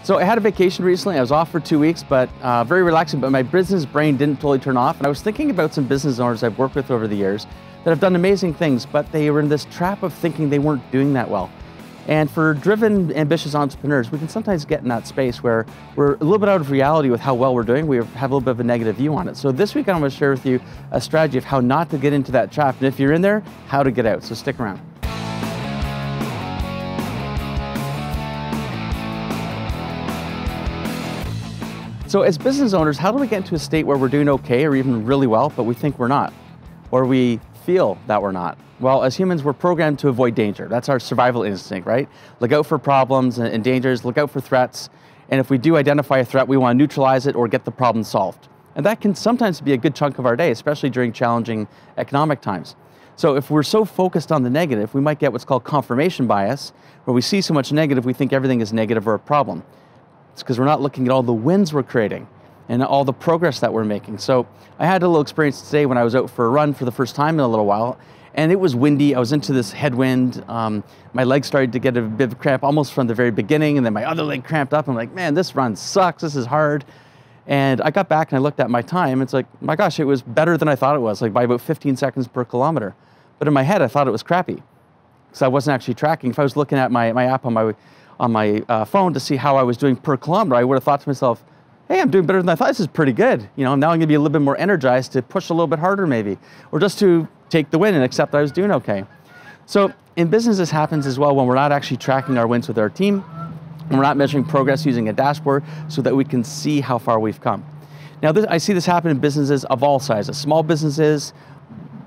So I had a vacation recently. I was off for 2 weeks, but very relaxing, but my business brain didn't totally turn off. And I was thinking about some business owners I've worked with over the years that have done amazing things, but they were in this trap of thinking they weren't doing that well. And for driven, ambitious entrepreneurs, we can sometimes get in that space where we're a little bit out of reality with how well we're doing. We have a little bit of a negative view on it. So this week I'm going to share with you a strategy of how not to get into that trap. And if you're in there, how to get out. So stick around. So as business owners, how do we get into a state where we're doing okay or even really well, but we think we're not, or we feel that we're not? Well, as humans, we're programmed to avoid danger. That's our survival instinct, right? Look out for problems and dangers, look out for threats. And if we do identify a threat, we want to neutralize it or get the problem solved. And that can sometimes be a good chunk of our day, especially during challenging economic times. So if we're so focused on the negative, we might get what's called confirmation bias, where we see so much negative, we think everything is negative or a problem. It's because we're not looking at all the wins we're creating and all the progress that we're making. So I had a little experience today when I was out for a run for the first time in a little while, and it was windy. I was into this headwind. My leg started to get a bit of cramp almost from the very beginning, and then my other leg cramped up. I'm like, man, this run sucks. This is hard. And I got back and I looked at my time. It's like, my gosh, it was better than I thought it was, like by about 15 seconds per kilometer. But in my head, I thought it was crappy because I wasn't actually tracking. If I was looking at my app on my phone to see how I was doing per kilometer, I would have thought to myself, hey, I'm doing better than I thought. This is pretty good. You know, now I'm gonna be a little bit more energized to push a little bit harder maybe, or just to take the win and accept that I was doing okay. So in business, this happens as well when we're not actually tracking our wins with our team, and we're not measuring progress using a dashboard so that we can see how far we've come. Now, I see this happen in businesses of all sizes, small businesses,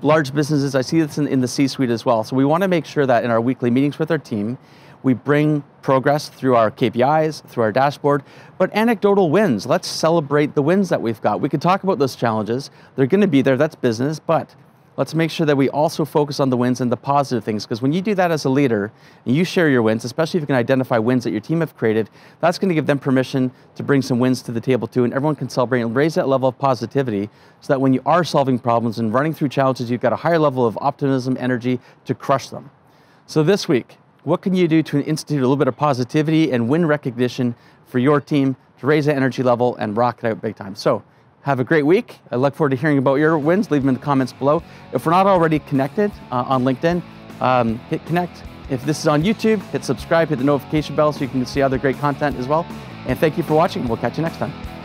large businesses. I see this in the C-suite as well. So we wanna make sure that in our weekly meetings with our team, we bring progress through our KPIs, through our dashboard, but anecdotal wins. Let's celebrate the wins that we've got. We could talk about those challenges. They're gonna be there, that's business, but let's make sure that we also focus on the wins and the positive things, because when you do that as a leader, and you share your wins, especially if you can identify wins that your team have created, that's gonna give them permission to bring some wins to the table too, and everyone can celebrate and raise that level of positivity so that when you are solving problems and running through challenges, you've got a higher level of optimism, energy to crush them. So this week, what can you do to institute a little bit of positivity and win recognition for your team to raise that energy level and rock it out big time? So have a great week. I look forward to hearing about your wins. Leave them in the comments below. If we're not already connected on LinkedIn, hit connect. If this is on YouTube, hit subscribe, hit the notification bell so you can see other great content as well. And thank you for watching. We'll catch you next time.